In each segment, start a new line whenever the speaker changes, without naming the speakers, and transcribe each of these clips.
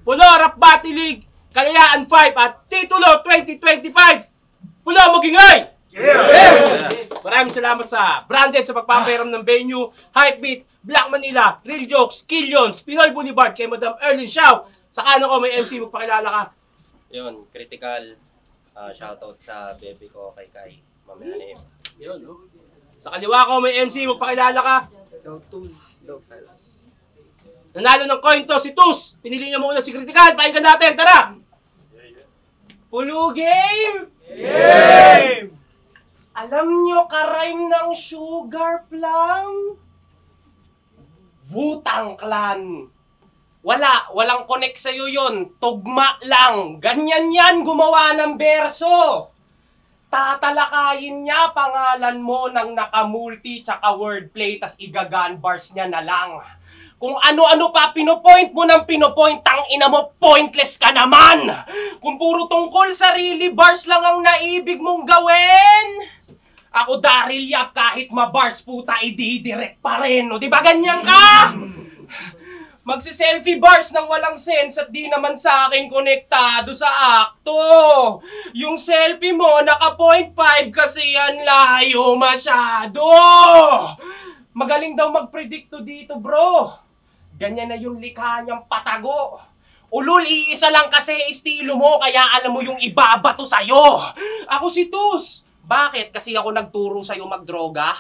Pulo Rap Battle League, Kalayaan 5 at Titulo 2025. Pulo magingay! Yeah! Maraming salamat sa Branded sa pagpapairam ng venue, Hypebeat, Black Manila, Real Jokes, Killions, Pinoy Boulevard, kay Madam Erlyn Xiao. Sa kanan ko may MC, magpakilala ka.
Yun, critical. Shoutout sa baby ko kay Kai. Mamaya na yun.
Yun, no? Sa kaliwa ko may MC, magpakilala ka.
Daw Tuz, daw fellas.
Nanalo ng coin to si Tuz. Pinili niya muna si Critical. Pakinggan natin, tara! Pulo game!
Game!
Alam nyo karime ng Sugar Plum? Wu-Tang Clan. Walang connect sa'yo yun. Tugma lang. Ganyan yan gumawa ng berso. Tatalakayin niya pangalan mo ng nakamulti tsaka wordplay tas igagan bars niya na lang. Kung ano-ano pa pinopoint mo ng pinopoint, tangina mo, pointless ka naman! Kung puro tungkol sarili bars lang ang naibig mong gawin, ako Daryl Yap kahit mabars puta i-direct pa rin, no? Diba ganyan ka? Magsi-selfie bars ng walang sense at di naman sa akin konektado sa akto. Yung selfie mo naka 0.5 kasi yan layo masyado. Magaling daw mag-predicto dito bro. Ganyan na yung likha niyang patago. Ulul, iisa lang kasi estilo mo kaya alam mo yung ibabato sa'yo. Ako si Tuz. Bakit? Kasi ako nagturo sa'yo magdroga?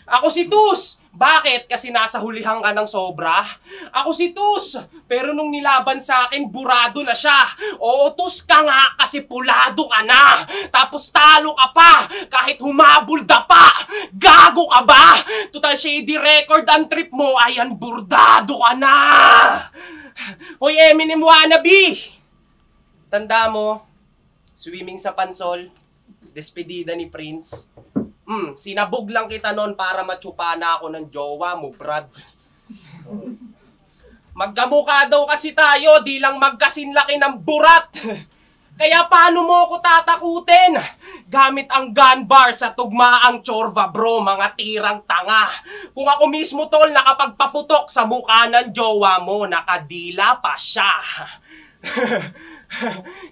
Ako si Tuz. Bakit? Kasi nasa hulihan ka ng sobra? Ako si Tuz. Pero nung nilaban sa akin, burado na siya. Oo, Tuz ka nga kasi pulado ka na. Tapos talo ka pa kahit humabol pa. Gago ka ba? Total shady record ang trip mo. Ayan, burdado ka na. Hoy, Eminem wannabe. Tanda mo, swimming sa pansol, despedida ni Prince. Sinabog lang kita noon para matsupa na ako ng jowa mo, Brad. Magkamukha daw kasi tayo, di lang magkasinlaki ng burat. Kaya paano mo ako tatakutin? Gamit ang gun bar sa tugmaang tsorva, bro, mga tirang tanga. Kung ako mismo, tol, nakapagpaputok sa mukha ng jowa mo, nakadila pa siya.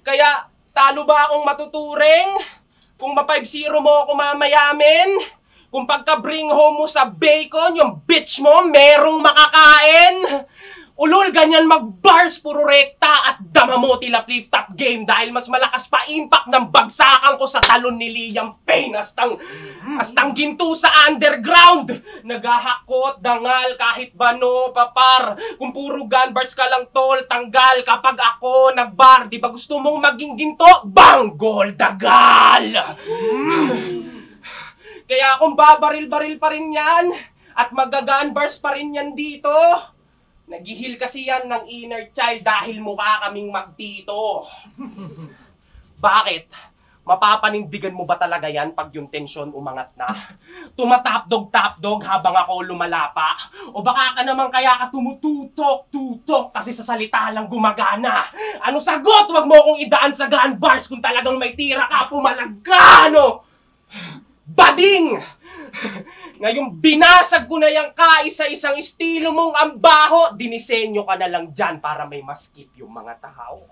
Kaya, talo ba akong matuturing? Kung ma-5-0 mo ako mamayamin, kung pagka-bring home mo sa bacon, yung bitch mo merong makakain. Ulul, ganyan mag-bars, puro rekta at dama mo tila flip-top game dahil mas malakas pa impact ng bagsakan ko sa talon ni Liam Payne. Astang ginto sa underground. Naghahakot, dangal, kahit bano, papar. Kung puro gun bars ka lang tol, tanggal kapag ako nagbar. Di ba gusto mong maging ginto? Bang! Gol, dagal! Kaya kung babaril-baril pa rin yan at magagun bars pa rin yan dito, nag-heal kasi yan ng inner child dahil mukha kaming magtito. Bakit? Mapapanindigan mo ba talaga yan pag yung tensyon umangat na? Tumatapdog-tapdog habang ako lumalapa? O baka ka naman kaya ka tumututok-tutok kasi sa salita lang gumagana? Ano sagot? Huwag mo akong idaan sa gun bars kung talagang may tira ka, pumalagka, ano? Bading! Ngayong binasag ko na yung kaisa-isang estilo mong ambaho, dinisenyo ka na lang dyan para may maskip yung mga tao.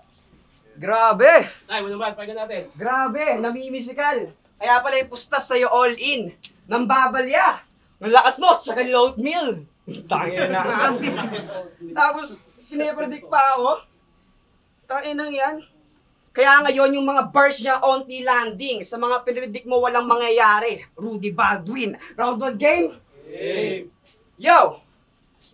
Grabe!
Ay, mo naman, pakinggan natin.
Grabe! Namimisikal! Kaya pala yung pustas sa'yo all in. Nang babalya! Ang lakas mo, tsaka ni oatmeal. Tangin na. Tapos, sinipredict pa ako. Tangin na yan. Kaya ngayon yung mga bars niya onti landing. Sa mga pinredict mo walang mangyayari. Rudy Baldwin. Round 1 game?
Game!
Yo!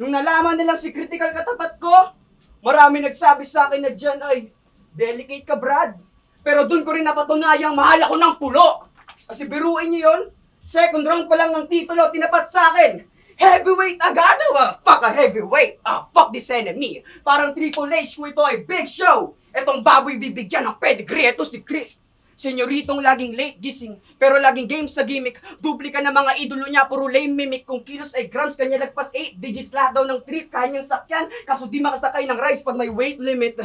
Nung nalaman nilang si Critical katapat ko, marami nagsabi sa akin na dyan ay, delicate ka Brad. Pero dun ko rin napatunayang mahal ako ng pulo. Kasi biruin niyo yun, second round pa lang ng titulo tinapat sa akin. Heavyweight agad? Fuck a heavyweight. Fuck this enemy. Parang Triple H ko ito ay big show. Etong baboy bibigyan ng pedigree. Ito si Crit. Senyoritong laging late gising, pero laging game sa gimmick. Duplika na mga idolo niya, puro lame mimic. Kung kilos ay grams, kanya lagpas 8 digits lahat daw ng trip. Kanyang sakyan, kaso di makasakay ng rice pag may weight limit.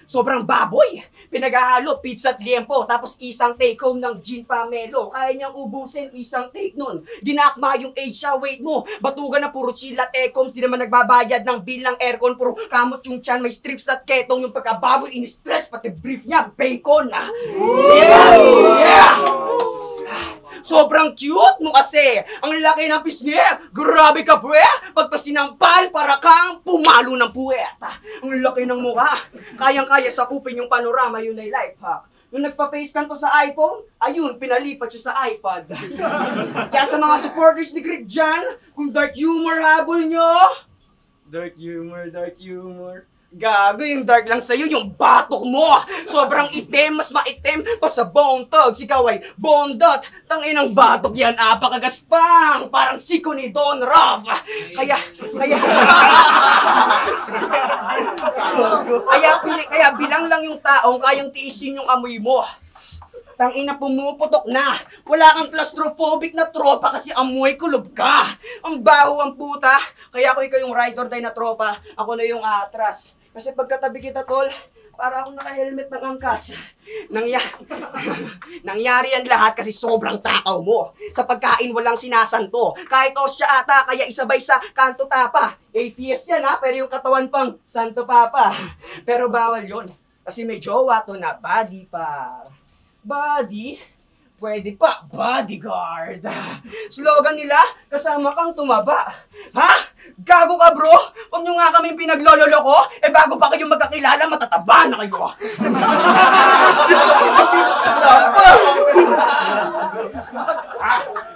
Sobrang baboy. Pinaghahalo, pizza at liempo, tapos isang take home ng gin pamelo. Kaya niyang ubusin isang take nun. Dinakma yung age siya, weight mo. Batugan na puro chill at ecom. Di naman nagbabayad ng bill ng aircon. Puro kamot yung tiyan, may strips at ketong. Yung pagkababoy, in-stretch, pati brief niya, bacon. Yeah! Yeah! Sobrang cute mo kasi. Ang laki ng pisngi. Grabe ka, pre. Pagka sinampal, para kang pumalo ng puwet. Ang laki ng mukha. Kayang-kaya sakupin yung panorama, yun ay life hack. Nung nagpa-facecam to sa iPhone, ayun, pinalipat siya sa iPad. Kaya sa mga supporters ni Greg dyan, kung dark humor habol nyo, dark humor. Gago, yung dark lang sa'yo, yung batok mo! Sobrang itim, mas maitim to sa Bone Thugs. Ikaw ay bondot. Tanginang batok yan, apakagaspang! Parang siko ni Don Ruff. Kaya bilang lang yung taong kayang tiisin yung amoy mo. Tangina, pumuputok na. Wala kang claustrophobic na tropa kasi amoy kulob ka. Ang baho ang puta. Kaya ako ikaw yung ride or die na tropa. Ako na yung atras. Kasi pagkatabi kita, tol, para akong naka-helmet ng angkas. Nangyari yan lahat kasi sobrang takaw mo. Sa pagkain walang sinasanto. Kahit osya ata, kaya isabay sa kanto tapa. Atheist yan ha, pero yung katawan pang santo papa. Pero bawal yon kasi may jowa to na body pa. Body? Pwede pa, bodyguard. Slogan nila, kasama kang tumaba. Ha? Gago ka, bro? Huwag nyo nga kaming pinaglololo ko? Eh bago pa kayo magkakilala, matataba na kayo.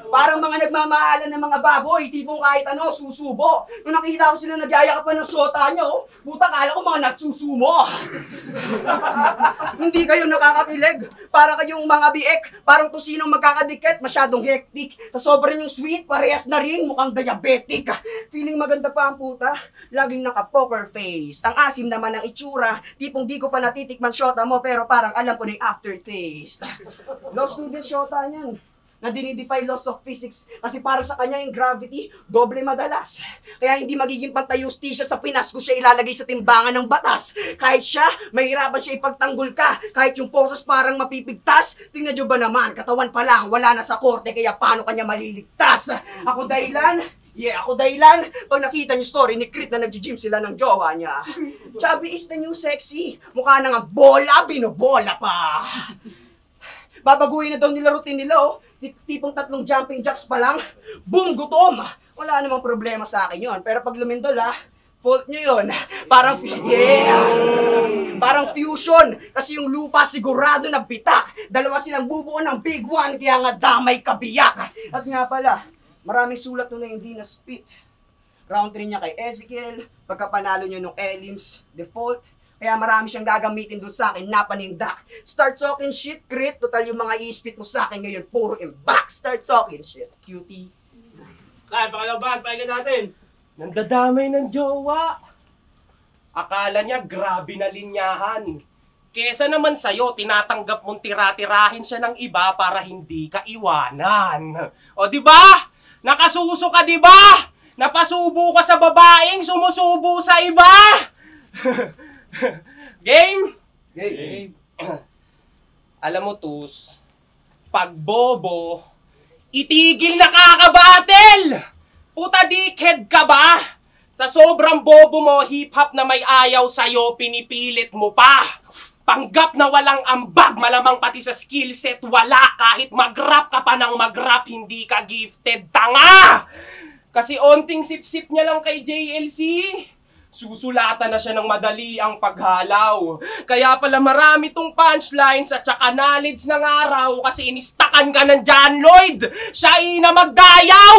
Parang mga nagmamahalan ng mga baboy, tipong kahit ano, susubo. Nung nakita ko sila nagyayakapan ng syota nyo, puta, kala ko mga nagsusumo. Hindi kayo nakakakilig. Para kayong mga biek, parang tusinong magkakadikit, masyadong hectic. Sa sobrang yung sweet, parehas na rin, mukhang diabetic. Feeling maganda pa ang puta, laging naka-poker face. Ang asim naman ng itsura, tipong di ko pa natitikman syota mo, pero parang alam ko na yung aftertaste. Law student syota niyan. Na dinidefy laws of physics kasi para sa kanya yung gravity, doble madalas. Kaya hindi magiging pantay-justisya sa Pinas kung siya ilalagay sa timbangan ng batas. Kahit siya, mahirapan siya ipagtanggol ka. Kahit yung poses parang mapipigtas, tingnan nyo ba naman, katawan pa lang, wala na sa korte, kaya paano kanya maliligtas? Ako dahilan, pag nakita niyo story ni Crit na nag-gym sila ng jowa niya. Chubby is the new sexy. Mukha na nga bola, binobola pa. Babaguhin na daw nila routine nila, oh. Tipong 3 jumping jacks pa lang. Boom, gutom! Wala namang problema sa akin yon. Pero pag lumindol, fault nyo yun. Parang fusion. Kasi yung lupa sigurado na bitak. Dalawa silang bubuo ng big one, kaya nga damay kabiyak. At nga pala, maraming sulat na hindi na-spit. Round 3 niya kay Ezekiel. Pagkapanalo niya nung Elims, default. Kaya marami siyang gagamitin doon sa akin na panindak. Start talking shit, Crit. Total yung mga i-spit mo sa akin ngayon, puro imbak. Start talking shit, cutie.
Kaya, pakalabahan, pakinggan natin.
Nandadamay ng jowa. Akala niya grabe na linyahan. Kesa naman sa'yo, tinatanggap mong tira-tirahin siya ng iba para hindi ka iwanan. O di ba? Nakasuso ka di ba? Napasubo ka sa babaeng sumusubo sa iba. Game?
Game.
Alam mo, Tus, pag bobo, itigil na kakabatel! Puta, dickhead ka ba? Sa sobrang bobo mo, hip-hop na may ayaw sa'yo, pinipilit mo pa. Panggap na walang ambag, malamang pati sa skill set wala. Kahit mag-rap ka pa ng mag-rap, hindi ka gifted. Tanga! Kasi onting sip-sip niya lang kay JLC. Susulatan na siya ng madali ang paghalaw. Kaya pala marami tong punchlines at saka knowledge ng araw kasi inistakan ka ng John Lloyd. Siya na magdayaw!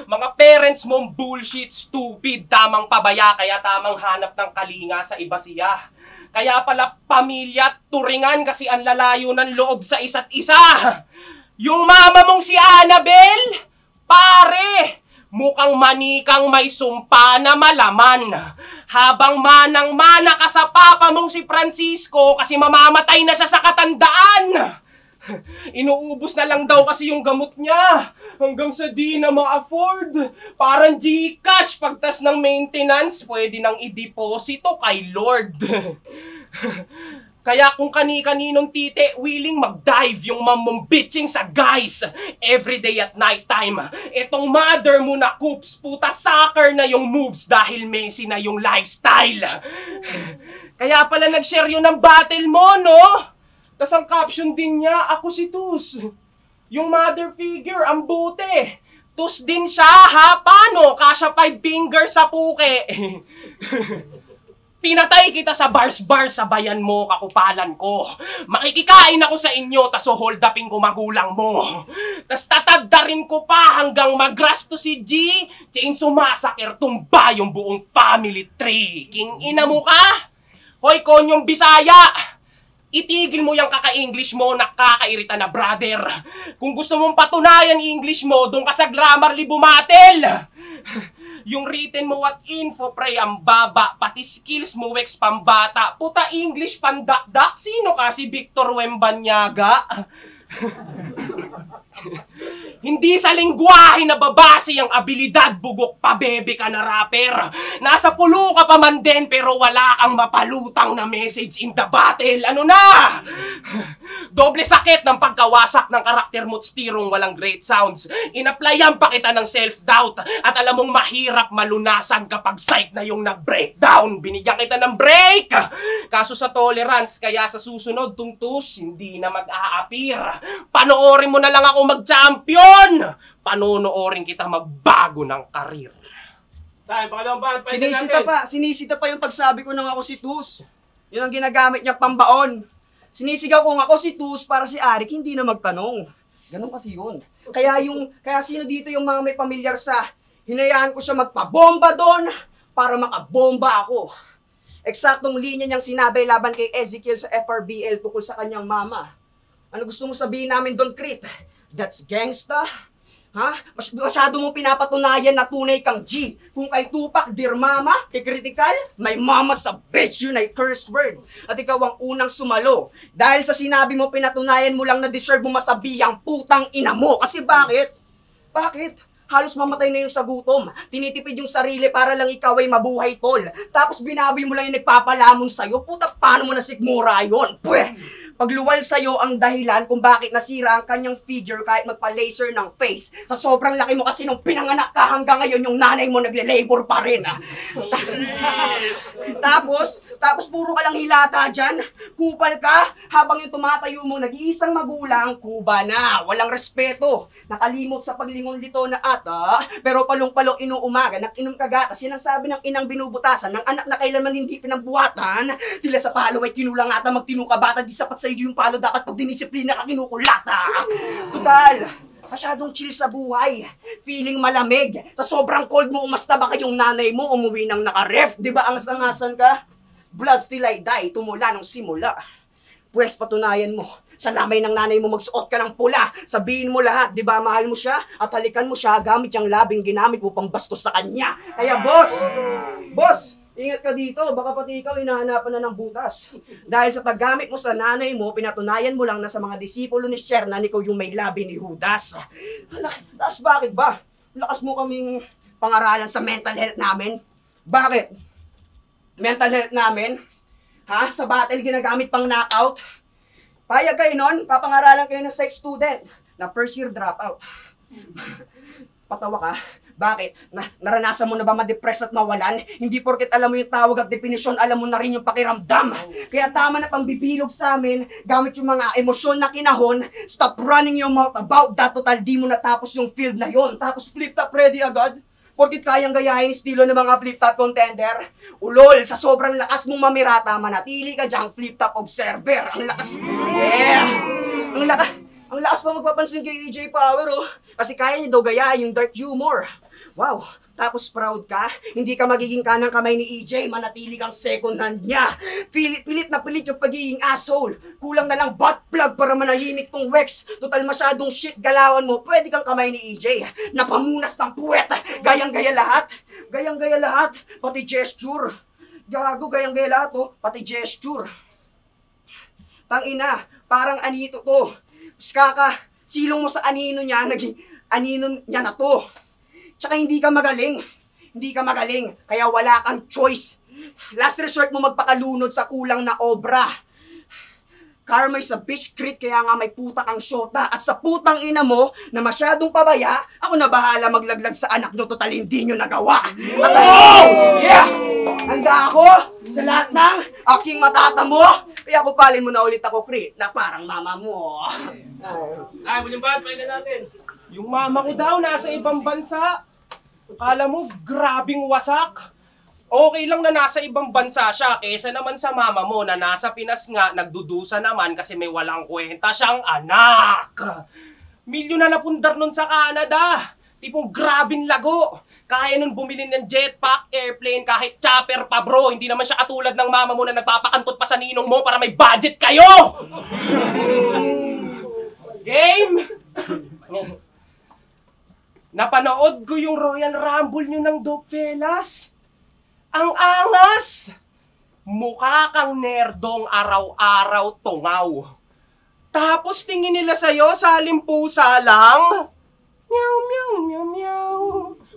Mga parents mong bullshit, stupid, tamang pabaya, kaya tamang hanap ng kalinga sa iba siya. Kaya pala pamilya at turingan kasi ang lalayo ng loob sa isa't isa. Yung mama mong si Annabel, pare, mukhang manikang may sumpa na malaman. Habang manang-mana ka sa papa mong si Francisco kasi mamamatay na siya sa katandaan. Inuubos na lang daw kasi yung gamot niya. Hanggang sa di na ma-afford. Parang Gcash, pagtas ng maintenance, pwede nang i-deposito kay Lord. Kaya kung kani-kaninong tite, willing mag-dive yung mamong bitching sa guys everyday at night time. Etong mother mo na coops, puta soccer na yung moves dahil Messi na yung lifestyle. Kaya pala nag-share yun ng battle mo, no? Tas ang caption din niya, ako si Tus. Yung mother figure, ang buti. Tus din siya, ha? Paano? Kasya 5 fingers sa puke. Pinatay kita sa bars-bars sa bayan mo, kakupalan ko. Makikikain ako sa inyo, tas hold upin ko magulang mo. Tas tataddarin ko pa hanggang mag-grasp to si G. Chainsaw Massacre, tumba yung buong family tree. King ina mo ka? Hoy, konyong Bisaya! Itigil mo yung kaka-English mo, nakakairita na brother. Kung gusto mong patunayan English mo, doon ka sa Grammarly bumatel. Yung written mo at info, pre, ang baba. Pati skills mo, Wex, pambata. Puta English, pandakdak. Sino ka? Si Victor Wembanyaga? Hindi sa lingwahe na babase ang abilidad, bugok pa bebe ka na rapper. Nasa pulo ka pa man din pero wala kang mapalutang na message in the battle. Ano na? Doble sakit ng pagkawasak ng karakter mo't stirong walang great sounds. Inaplayan pa kita ng self-doubt at alam mong mahirap malunasan kapag psych na yung nag-breakdown. Binigyan kita ng break! Kaso sa tolerance, kaya sa susunod tungtus, hindi na mag-a-appear. Panoorin mo na lang ako mag-champion! Panonoorin kita magbago ng karir.
Tayo, pangalawang bahal, pahinga
Sinisita pa yung pagsabi ko nang ako si Tus. Yun ang ginagamit niya pambaon. Sinisigaw kong ako si Tus para si Arik hindi na magtanong. Ganun kasi yun. Kaya sino dito yung mga may pamilyar sa hinayaan ko siya magpabomba doon para makabomba ako. Eksaktong linya niyang sinabi laban kay Ezekiel sa FRBL tukol sa kanyang mama. Ano gusto mo sabihin namin doon, Crit? That's gangsta? Ha? Masyado mong pinapatunayan na tunay kang G. Kung kay Tupac, dear mama, kay Critical, my mama sa bitch, yun ay curse word. At ikaw ang unang sumalo. Dahil sa sinabi mo, pinatunayan mo lang na deserve mo masabihang putang ina mo. Kasi bakit? Bakit? Halos mamatay na yung sa gutom. Tinitipid yung sarili para lang ikaw ay mabuhay, tol. Tapos binaboy mo lang yung nagpapalamon sa'yo. Puta, paano mo nasikmura yun? Pweh! Pagluwal sa'yo ang dahilan kung bakit nasira ang kanyang figure kahit magpa-laser ng face. Sa sobrang laki mo kasi nung pinanganak ka hanggang ngayon yung nanay mo nagle-labor pa rin. Tapos puro ka lang hilata dyan. Kupal ka habang yung tumatayo mo nag-iisang magulang, kuba na. Walang respeto. Nakalimot sa paglingon lito na ata, pero palong-palong inuumaga, nag-inom ka gatas. Yan ang sabi ng inang binubutasan ng anak na kailanman hindi pinagbuhatan. Tila sa palo ay kinulang ata magtinuka bata, di sapat sa iyo yung palo, dapat pag dinisiplina ka kinukulata. Total, masyadong chill sa buhay. Feeling malamig. Sa sobrang cold mo, umasta baka yung nanay mo umuwi ng naka-ref. Di ba ang sangasan ka? Blood still I die, tumula nung simula. Pwes patunayan mo, sa lamay ng nanay mo magsuot ka ng pula. Sabihin mo lahat, di ba mahal mo siya? At halikan mo siya gamit yung labing ginamit mo pang bastos sa kanya. Kaya boss, ingat ka dito, baka pati ikaw hinahanapan na ng butas. Dahil sa paggamit mo sa nanay mo, pinatunayan mo lang na sa mga disipulo ni Shernan, ikaw yung may labi ni Judas. Tapos bakit ba? Lakas mo kaming pangaralan sa mental health namin. Bakit? Mental health namin? Ha? Sa battle ginagamit pang knockout? Payag kayo nun, papangaralan kayo ng sex student na first year dropout. Patawa ka? Bakit? Naranasan mo na ba ma-depress at mawalan? Hindi porket alam mo yung tawag at definisyon, alam mo na rin yung pakiramdam. Kaya tama na pang bibilog sa amin, gamit yung mga emosyon na kinahon, stop running your mouth about that, total di mo natapos yung field na yon. Tapos flip top ready agad? Porkit kayang gayahin estilo ng mga flip-top contender. Ulol, sa sobrang lakas mong mamirata, manatili ka dyang flip-top observer. Ang lakas. Yeah! Ang lakas pa magpapansin kay EJ Power, oh. Kasi kaya niya daw gayahin yung dark humor. Wow! Tapos proud ka, hindi ka magiging kanang kamay ni EJ, manatili kang second hand niya. Pilit na pilit yung pagiging asshole. Kulang na lang butt plug para manahimik tong Wex. Total masyadong shit galawan mo, pwede kang kamay ni EJ. Napamunas ng puwet, gayang-gaya lahat. Gayang-gaya lahat, pati gesture. Gago, gayang-gaya lahat, oh, pati gesture. Tangina, parang anito to. Skaka, silong mo sa anino niya, naging anino niya na to. Tsaka hindi ka magaling. Hindi ka magaling, kaya wala kang choice. Last resort mo magpakalunod sa kulang na obra. Karma is a bitch crit, kaya nga may puta kang syota. At sa putang ina mo, na masyadong pabaya, ako na bahala maglaglag sa anak nyo, total hindi nyo nagawa. At yeah! Handa ako sa lahat ng aking matatamo. Kaya kupalin mo na ulit ako, crit, na parang mama mo.
Ay, muling bahan, pakinggan natin.
Yung mama ko daw nasa ibang bansa. Akala mo, grabing wasak. Okay lang na nasa ibang bansa siya kesa naman sa mama mo na nasa Pinas nga nagdudusa naman kasi may walang kwenta siyang anak. Milyon na napundar nun sa Canada. Tipong grabing lago. Kaya nun bumili ng jetpack, airplane, kahit chopper pa bro. Hindi naman siya katulad ng mama mo na nagpapakantot pa sa ninong mo para may budget kayo. Game? Napanood ko yung Royal Rumble nyo ng Dope Fellas. Ang angas! Mukha kang nerdong araw-araw tungaw. Tapos tingin nila sa'yo sa halimpusa lang. Meow, meow, meow, meow.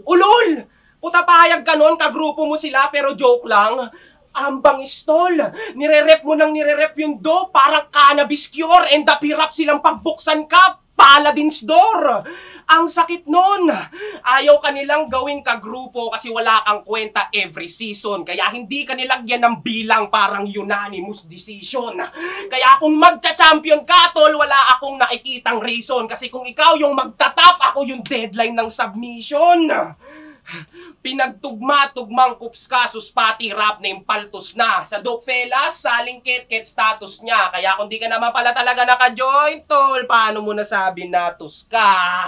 Ulol! Puta payag ka nun, kagrupo mo sila pero joke lang. Ambang istol. Nire-rep mo nang nire-rep yung dope, parang cannabis cure, and up hirap silang pagbuksan ka. Paladin's door! Ang sakit nun! Ayaw kanilang gawing kagrupo kasi wala kang kwenta every season. Kaya hindi ka nilagyan ng bilang parang unanimous decision. Kaya kung magcha-champion ka, tol, wala akong nakikitang reason. Kasi kung ikaw yung magtatap, ako yung deadline ng submission. Pinagtugma-tugmang kups kasus pati rap name paltos na. Sa Dope Fellas, saling ket-ket status niya. Kaya kung di ka naman pala talaga naka-join, tol, paano mo nasabi natus ka?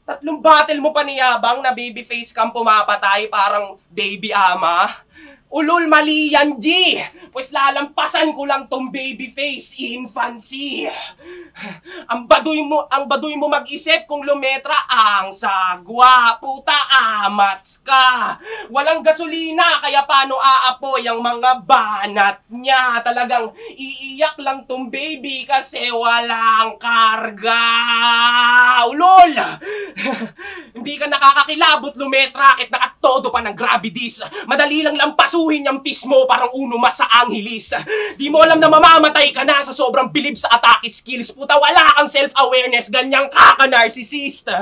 3 battle mo pa niyabang na babyface kang pumapatay parang baby ama. Ulol, mali yan, G! Pues lalampasan ko lang tong babyface infancy. Ang baduy mo mag-isip kung lumetra ang sagwa. Puta, amats ka. Walang gasolina, kaya paano aapoy ang mga banat niya? Talagang iiyak lang tong baby kasi walang karga. Ulol! Hindi ka nakakakilabot lumetra kahit nakatodo pa ng gravities. Madali lang lampasuhin yung tismo parang uno mas sa anghilis. Di mo alam na mamamatay ka na sa sobrang bilib sa atake skills. Puta, wala kang self-awareness, ganyang kaka-narcissist.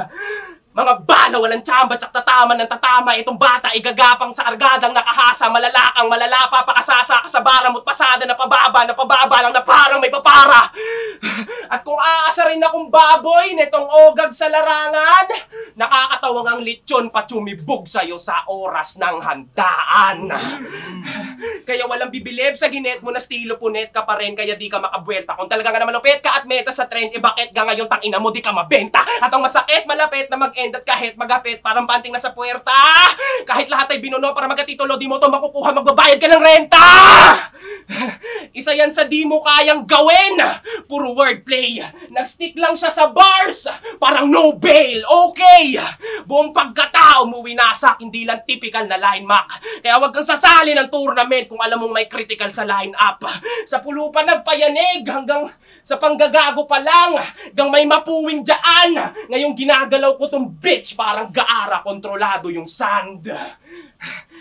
Mga bala, walang tsamba, tsak tatama ng tatama. Itong bata, igagapang sa argadang nakahasa. Malalakang, malalapa, pakasasa ka sa baramot pasada na pababa lang na parang may papara. At kung aasa rin akong baboy netong ogag sa larangan, nakakatawang ang lechon pa tsumibog sa'yo sa oras ng handaan. Kaya walang bibilib sa ginet mo na stilo punet ka pa rin, kaya di ka makabuelta. Kung talaga nga naman lupit ka at meta sa trend, bakit nga ngayon tangina mo di ka mabenta? At ang masakit, malapit na mag-end at kahit magapit, parang panting na sa puwerta. Kahit lahat ay binuno para magatitulo, di mo to makukuha, magbabayad ka ng renta! Isa yan sa di mo kayang gawin. Puro wordplay. Nag-stick lang siya sa bars. Parang no bail. Okay. Buong pagkatao mo winasak. Hindi lang typical na line mac. Kaya wag kang sasali ng tournament kung alam mong may critical sa line up. Sa pulo pa nagpayanig hanggang sa panggagago pa lang. Hanggang may mapuwing dyan. Ngayong ginagalaw ko tong bitch parang gaara. Kontrolado yung sand.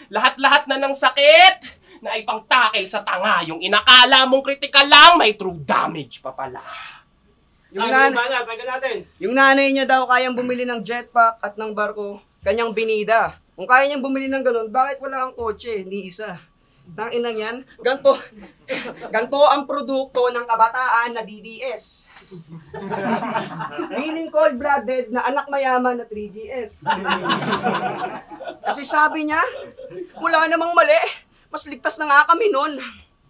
Lahat-lahat na ng sakit na ipangtakil sa tanga. Yung inakala mong critical lang, may true damage pa pala.
Yung,
Ay, muling bahan, pakinggan natin.
yung nanay niya daw kayang bumili ng jetpack at ng barko, kanyang binida. Kung kaya niyang bumili ng ganun, bakit wala kang kotse? Ni isa. Tanginang yan. Ganto ang produkto ng kabataan na DDS. Feeling cold-blooded na anak mayaman na 3GS. Kasi sabi niya, wala namang mali. Mas ligtas na nga kami nun.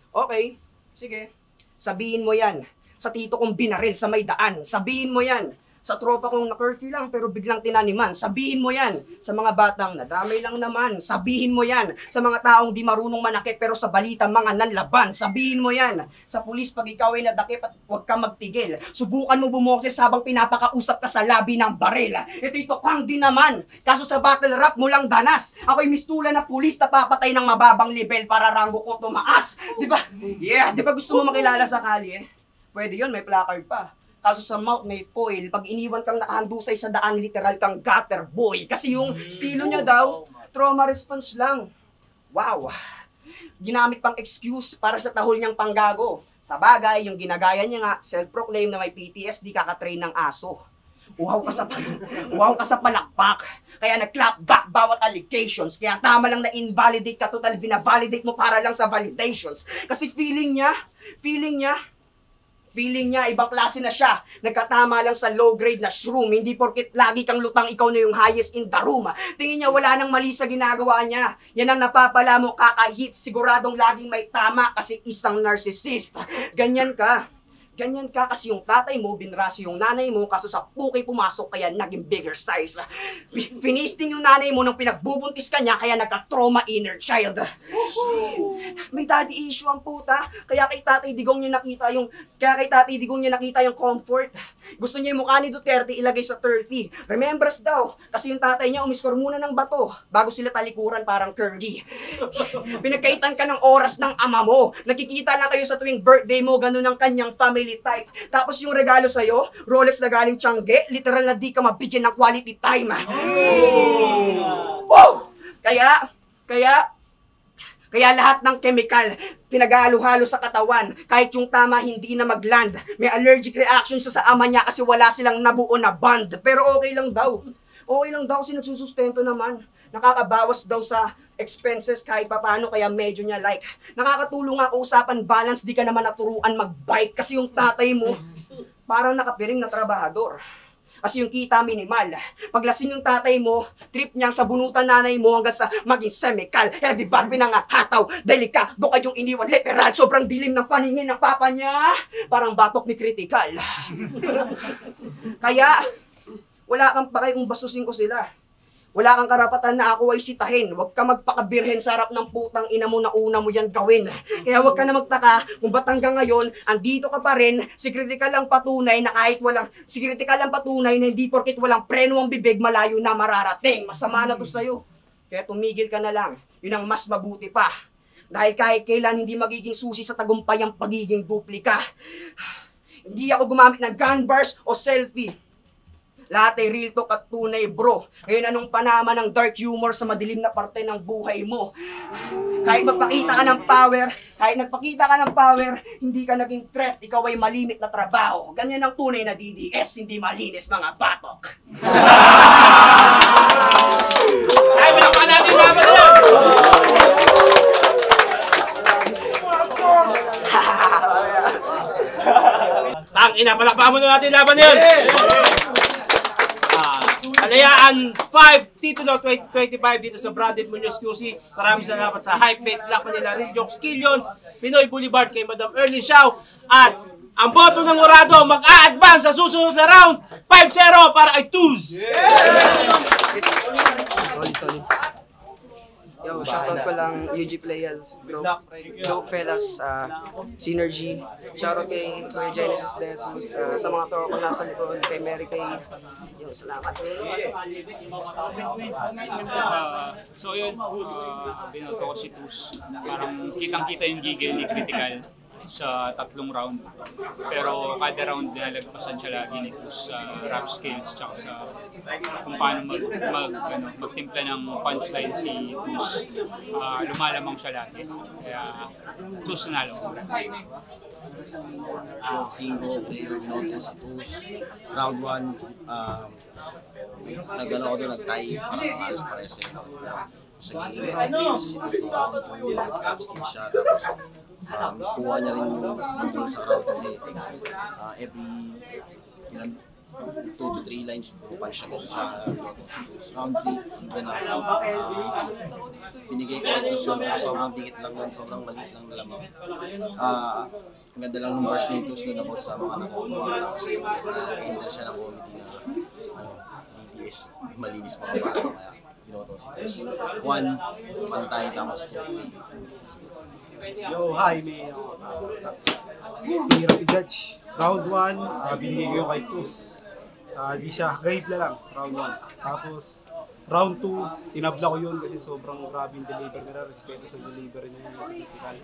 Okay, sige. Sabihin mo yan. Sa tito kong binaril sa may daan. Sabihin mo yan. Sa tropa kong na-curfew lang pero biglang tinaniman. Sabihin mo yan. Sa mga batang nadamay lang naman. Sabihin mo yan. Sa mga taong di marunong manakit pero sa balita mga nanlaban. Sabihin mo yan. Sa pulis pag ikaw ay nadakip at huwag ka magtigil. Subukan mo bumoses habang pinapakausap ka sa labi ng baril. Ito kang din naman. Kaso sa battle rap mo lang danas. Ako'y mistula na pulis na papatay ng mababang level para rango ko tumaas. Diba? Yeah, diba gusto mo makilala sa kalye? Pwede yun, may placard pa. Kaso sa mouth may foil. Pag iniwan kang nakahandusay sa daan, literal kang gutter boy. Kasi yung estilo niya daw, trauma response lang. Wow! Ginamit pang excuse para sa tahol niyang panggago. Sa bagay, yung ginagaya niya nga, self-proclaim na may PTSD kakatrain ng aso. Uhaw ka sa palakpak. Kaya nag-clap back bawat allegations. Kaya tama lang na invalidate ka, total vina-validate mo para lang sa validations. Kasi feeling niya, ibang klase na siya. Nagkatama lang sa low-grade na shroom. Hindi porket lagi kang lutang, ikaw na yung highest in the room. Tingin niya wala nang mali sa ginagawa niya. Yan ang napapala mo, kakahit. Siguradong laging may tama kasi isang narcissist. Ganyan ka kasi yung tatay mo, binrasi yung nanay mo, kaso sa pukay pumasok kaya naging bigger size. Finisting yung nanay mo nang pinagbubuntis ka niya, kaya nagka-trauma inner child. May daddy issue ang puta, kaya kay Tatay Digong niya nakita yung comfort. Gusto niya yung mukha ni Duterte ilagay sa 30. Remembers daw, kasi yung tatay niya umiskor muna ng bato, bago sila talikuran parang curly. Pinagkaitan ka ng oras ng ama mo, nakikita lang kayo sa tuwing birthday mo, ganun ang kanyang family type. Tapos yung regalo sa'yo, Rolex na galing Tiangge, literal na di ka mabigyan ng quality time. Wow! Kaya lahat ng chemical, pinag-halo-halo sa katawan, kahit yung tama hindi na mag-land. May allergic reaction siya sa ama niya kasi wala silang nabuo na bond. Pero okay lang daw. Okay lang daw kasi nagsusustento naman. Nakakabawas daw sa expenses kahit papaano, kaya medyo niya like. Nakakatulong nga usapan balance, di ka naman naturuan mag-bike kasi yung tatay mo parang nakapiring na trabahador. Kasi yung kita minimal. Paglasing yung tatay mo, trip niyang sa bunutan nanay mo hanggang sa maging semical. Heavy bar pinangahataw, delikado kayong iniwan. Literal, sobrang dilim ng paningin ng papa niya. Parang batok ni Critical. Kaya, wala kang pakay kung basusin ko sila. Wala kang karapatan na ako ay sitahin. Huwag ka magpakabirhen sa harap ng putang ina mo na una mo yan gawin. Kaya huwag ka na magtaka kung ba't hanggang ngayon, andito ka pa rin, si Critical ang patunay na hindi porkit walang preno ang bibig, malayo na mararating. Masama na to sa'yo. Kaya tumigil ka na lang. Yun ang mas mabuti pa. Dahil kahit kailan hindi magiging susi sa tagumpay ang pagiging duplika. Hindi ako gumamit ng gun bars o selfie. Lahat ay real talk at tunay, bro. Ngayon anong panama ng dark humor sa madilim na parte ng buhay mo? Kahit nagpakita ka ng power, hindi ka naging threat, ikaw ay malimit na trabaho. Ganyan ang tunay na DDS, hindi malinis mga batok.
Ay, malakpan natin yung laban na! Tangina, palakpakan mo na natin yung laban na yun! Kalayaan 5, titulo 2025 dito sa Branded Munoz QC. Maraming salamat sa Hypebait, Black Manila, Real Jokes, Skillions, Pinoy Boulevard kay Madam Early Xiao. At ang boto ng Orado mag-a-advance sa susunod na round 5-0 para kay Tuz.
Solid. Yo, shoutout ko lang UG Players, Dope Fellas, Synergy. Shoutout kay Kuya Genesis Desus, sa mga toro ko nasa likod, kay Mary Kay. Yo, salamat.
So yun, binoto ko si Tuz. Parang kitang-kita yung gigil ni Critical sa 3 round. Pero kada round nalagpasan siya lagi ni Tuz sa rap skills tsaka sa kung paano magtimpla ng punchline si Tuz. Lumalamang siya lagi. Kaya Tuz nanalo.
Singo, binoto si Tuz. Round 1, nag-ano ko doon, nag-tie, parang halos pares eh. Sa giging round, si Tuz no round 2, nag-rap skill siya, tapos kuha niya rin yung sa round kasi every 2 to 3 lines punch siya ganun siya binoto si Tuz. Round 3, even binigay ko ito sobrang dikit lang nun, sobrang maliit lang na lamang. Ang ganda lang ng bars ni Tuz doon about sa mga nakukuha, tapos nag-enter siya ng comedy na BTS, malinis mga bata, kaya binoto si Tuz. 1, pantay, tapos 2, 3.
Yo, hi, may hirap i-judge. Round 1, binigay ko yung kay Tuz. Di siya, grade na lang, round 1. Tapos, Round 2, tinabla ko yun kasi sobrang grabe yung deliver nila, respeto sa delivery nila yung critical.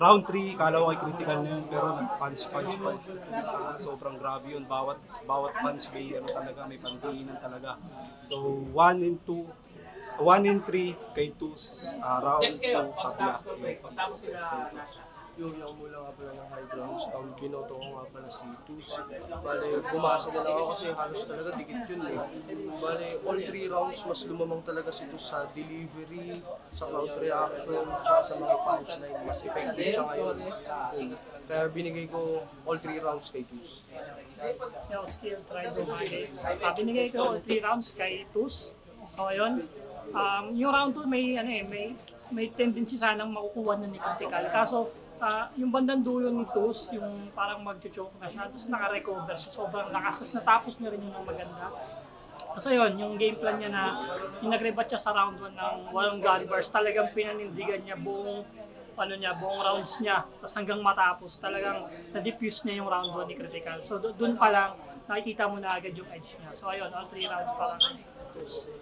Round 3, kala ko kay critical na yun, pero nag-punch. Sobrang grabe yun. Bawat punch may talaga, may pantinginan talaga. So 1 and 3 kay Tus, round 2, tabla.
Yung mula nga pala ng high grounds, binoto ko nga pala si Tus. Bale, bumasa na lang ako kasi halos talaga dikit yun eh. Bale, all 3 rounds mas lumamang talaga si Tus sa delivery, sa crowd reaction, tsaka sa mga punchline. Mas effective siya ngayon. Kaya binigay ko all 3 rounds kay Tus.
Yung skill, try to manage. Binigay ko all 3 rounds kay Tus. So, ayun. Yung round 2 may tendency sanang makukuha na ni Critical. Kaso, yung bandang dulo ni Tus, yung parang mag-choke na siya, tapos naka-recover siya, sobrang lakas, tapos natapos niya rin yun ng maganda. Tapos ayun, yung game plan niya na, yung nag-rebat siya sa round 1 ng walang gun bars, talagang pinanindigan niya buong rounds niya, tapos hanggang matapos, talagang na-diffuse niya yung round 1 ni Critical. So doon pa lang, nakikita mo na agad yung edge niya. So ayun, all 3 rounds para kay Tus.